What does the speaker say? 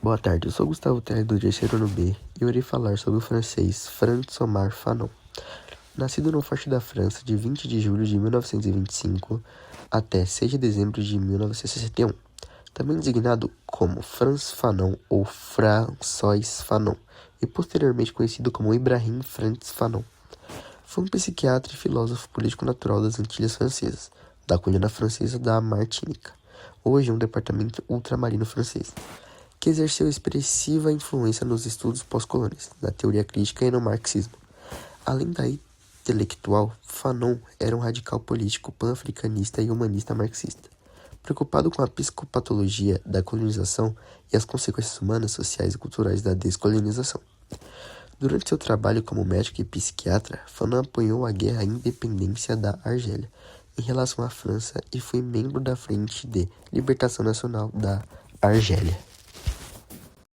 Boa tarde, eu sou Gustavo Terra do terceiro ano B e eu irei falar sobre o francês François Fanon. Nascido no Forte da França de 20 de julho de 1925 até 6 de dezembro de 1961, também designado como Frantz Fanon ou François Fanon e posteriormente conhecido como Ibrahim Frantz Fanon. Foi um psiquiatra e filósofo político natural das Antilhas Francesas, da colônia francesa da Martinica, hoje um departamento ultramarino francês, que exerceu expressiva influência nos estudos pós-coloniais, na teoria crítica e no marxismo. Além da intelectual, Fanon era um radical político pan-africanista e humanista marxista, preocupado com a psicopatologia da colonização e as consequências humanas, sociais e culturais da descolonização. Durante seu trabalho como médico e psiquiatra, Fanon apoiou a guerra à independência da Argélia em relação à França e foi membro da Frente de Libertação Nacional da Argélia.